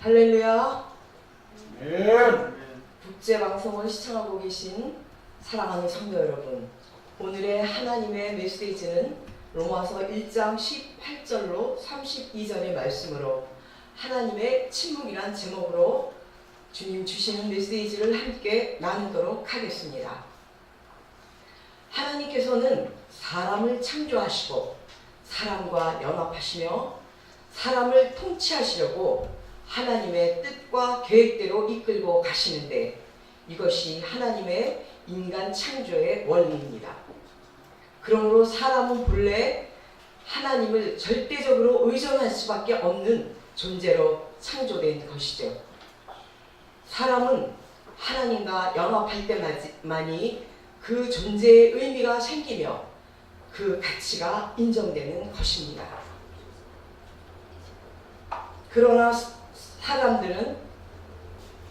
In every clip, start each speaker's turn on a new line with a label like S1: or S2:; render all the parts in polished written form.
S1: 할렐루야.
S2: 네.
S1: 국제방송을 시청하고 계신 사랑하는 성도 여러분, 오늘의 하나님의 메시지는 로마서 1장 18절로 32절의 말씀으로 하나님의 침묵이란 제목으로 주님 주시는 메시지를 함께 나누도록 하겠습니다. 하나님께서는 사람을 창조하시고 사람과 연합하시며 사람을 통치하시려고 하나님의 뜻과 계획대로 이끌고 가시는데, 이것이 하나님의 인간 창조의 원리입니다. 그러므로 사람은 본래 하나님을 절대적으로 의존할 수밖에 없는 존재로 창조된 것이죠. 사람은 하나님과 연합할 때만이 그 존재의 의미가 생기며 그 가치가 인정되는 것입니다. 그러나 사람들은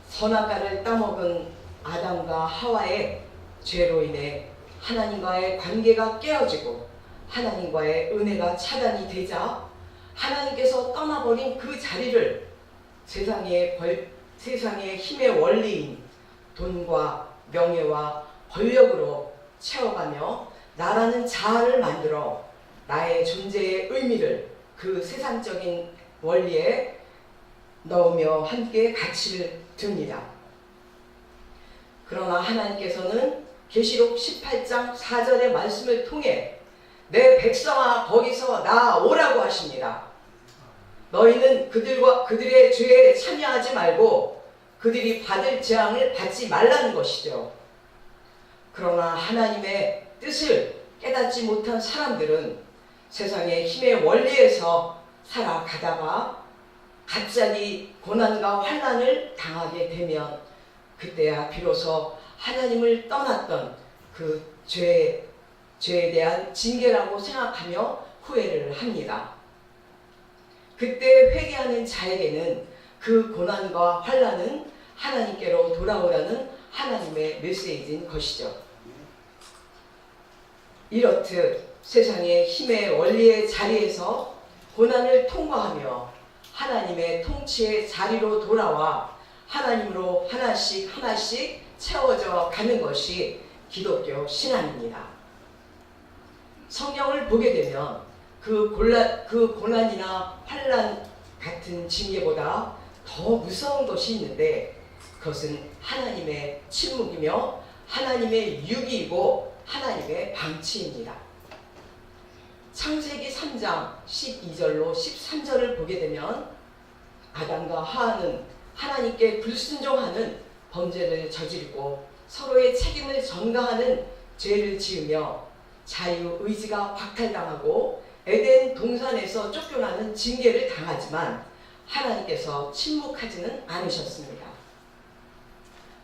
S1: 선악과를 따먹은 아담과 하와의 죄로 인해 하나님과의 관계가 깨어지고 하나님과의 은혜가 차단이 되자 하나님께서 떠나버린 그 자리를 세상의 힘의 원리인 돈과 명예와 권력으로 채워가며 나라는 자아를 만들어 나의 존재의 의미를 그 세상적인 원리에 넣으며 함께 가치를 둡니다. 그러나 하나님께서는 계시록 18장 4절의 말씀을 통해 내 백성아 거기서 나오라고 하십니다. 너희는 그들의 죄에 참여하지 말고 그들이 받을 재앙을 받지 말라는 것이죠. 그러나 하나님의 뜻을 깨닫지 못한 사람들은 세상의 힘의 원리에서 살아가다가 갑자기 고난과 환난을 당하게 되면 그때야 비로소 하나님을 떠났던 그 죄에 대한 징계라고 생각하며 후회를 합니다. 그때 회개하는 자에게는 그 고난과 환난은 하나님께로 돌아오라는 하나님의 메시지인 것이죠. 이렇듯 세상의 힘의 원리의 자리에서 고난을 통과하며 하나님의 통치의 자리로 돌아와 하나님으로 하나씩 채워져 가는 것이 기독교 신앙입니다. 성경을 보게 되면 그 고난이나 환난 같은 징계보다 더 무서운 것이 있는데, 그것은 하나님의 침묵이며 하나님의 유기이고 하나님의 방치입니다. 창세기 3장 12절로 13절을 보게 되면 아담과 하와는 하나님께 불순종하는 범죄를 저지르고 서로의 책임을 전가하는 죄를 지으며 자유의지가 박탈당하고 에덴 동산에서 쫓겨나는 징계를 당하지만 하나님께서 침묵하지는 않으셨습니다.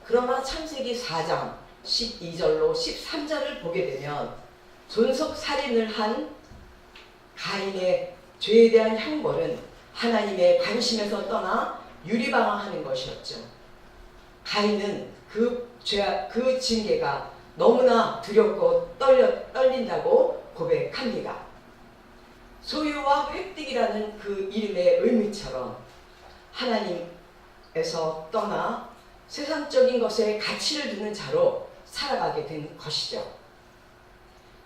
S1: 그러나 창세기 4장 12절로 13절을 보게 되면 존속살인을 한 가인의 죄에 대한 형벌은 하나님의 관심에서 떠나 유리방황하는 것이었죠. 가인은 그 징계가 너무나 두렵고 떨린다고 고백합니다. 소유와 획득이라는 그 이름의 의미처럼 하나님에서 떠나 세상적인 것에 가치를 두는 자로 살아가게 된 것이죠.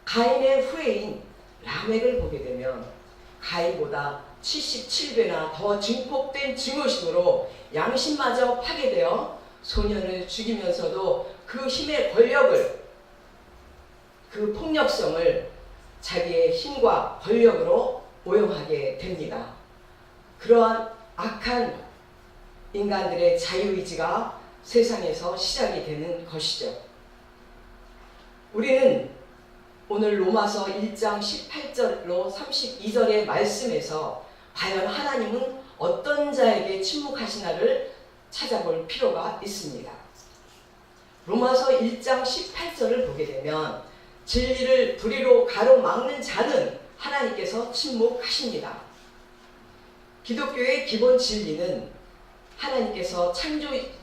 S1: 가인의 후예인 라멕을 보게 되면 가인보다 77배나 더 증폭된 증오심으로 양심마저 파괴되어 소년을 죽이면서도 그 힘의 권력을, 그 폭력성을 자기의 힘과 권력으로 오용하게 됩니다. 그러한 악한 인간들의 자유의지가 세상에서 시작이 되는 것이죠. 우리는 오늘 로마서 1장 18절로 32절의 말씀에서 과연 하나님은 어떤 자에게 침묵하시나를 찾아볼 필요가 있습니다. 로마서 1장 18절을 보게 되면 진리를 불의로 가로막는 자는 하나님께서 침묵하십니다. 기독교의 기본 진리는 하나님께서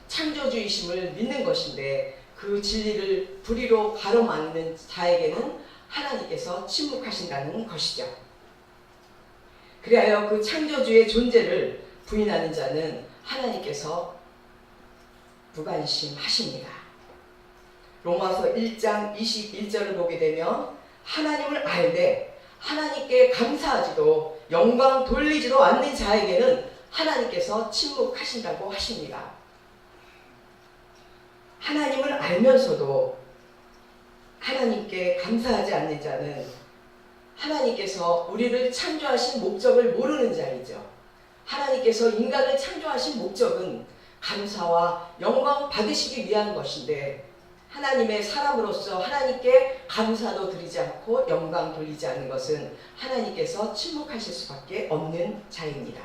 S1: 창조주이심을 믿는 것인데, 그 진리를 불의로 가로막는 자에게는 하나님께서 침묵하신다는 것이죠. 그리하여 그 창조주의 존재를 부인하는 자는 하나님께서 무관심하십니다. 로마서 1장 21절을 보게 되면 하나님을 알되 하나님께 감사하지도 영광 돌리지도 않는 자에게는 하나님께서 침묵하신다고 하십니다. 하나님을 알면서도 하나님께 감사하지 않는 자는 하나님께서 우리를 창조하신 목적을 모르는 자이죠. 하나님께서 인간을 창조하신 목적은 감사와 영광 받으시기 위한 것인데 하나님의 사람으로서 하나님께 감사도 드리지 않고 영광 돌리지 않는 것은 하나님께서 침묵하실 수밖에 없는 자입니다.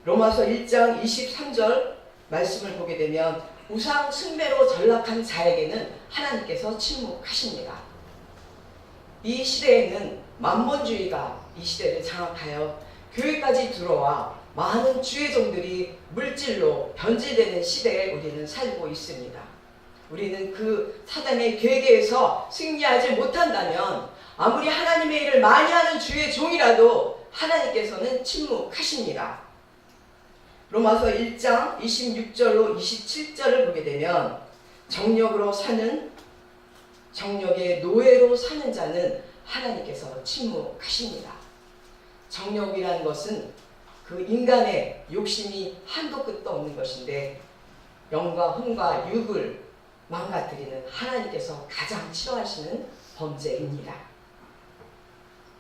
S1: 로마서 1장 23절 말씀을 보게 되면 우상 숭배로 전락한 자에게는 하나님께서 침묵하십니다. 이 시대에는 만몬주의가 이 시대를 장악하여 교회까지 들어와 많은 주의종들이 물질로 변질되는 시대에 우리는 살고 있습니다. 우리는 그 사단의 계획에서 승리하지 못한다면 아무리 하나님의 일을 많이 하는 주의 종이라도 하나님께서는 침묵하십니다. 로마서 1장 26절로 27절을 보게 되면 정욕으로 사는 정욕의 노예로 사는 자는 하나님께서 침묵하십니다. 정욕이라는 것은 그 인간의 욕심이 한도 끝도 없는 것인데 영과 혼과 육을 망가뜨리는 하나님께서 가장 싫어하시는 범죄입니다.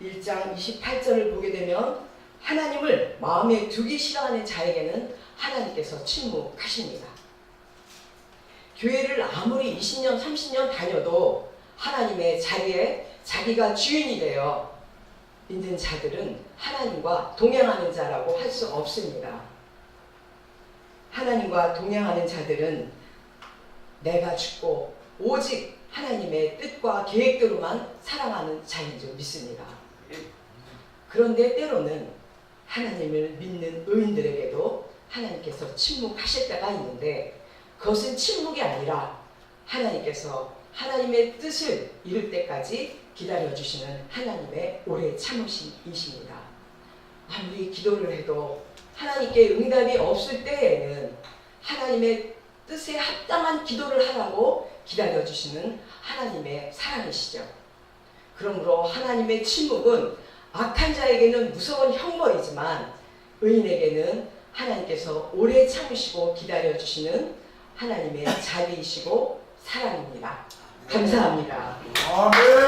S1: 1장 28절을 보게 되면 하나님을 마음에 두기 싫어하는 자에게는 하나님께서 침묵하십니다. 교회를 아무리 20년, 30년 다녀도 하나님의 자리에 자기가 주인이 되어 있는 자들은 하나님과 동행하는 자라고 할 수 없습니다. 하나님과 동행하는 자들은 내가 죽고 오직 하나님의 뜻과 계획대로만 살아가는 자인 줄 믿습니다. 그런데 때로는 하나님을 믿는 의인들에게도 하나님께서 침묵하실 때가 있는데 그것은 침묵이 아니라 하나님께서 하나님의 뜻을 이룰 때까지 기다려주시는 하나님의 오래 참으심이십니다. 아무리 기도를 해도 하나님께 응답이 없을 때에는 하나님의 뜻에 합당한 기도를 하라고 기다려주시는 하나님의 사랑이시죠. 그러므로 하나님의 침묵은 악한 자에게는 무서운 형벌이지만 의인에게는 하나님께서 오래 참으시고 기다려주시는 하나님의 자비이시고 사랑입니다. 감사합니다.
S2: 아멘.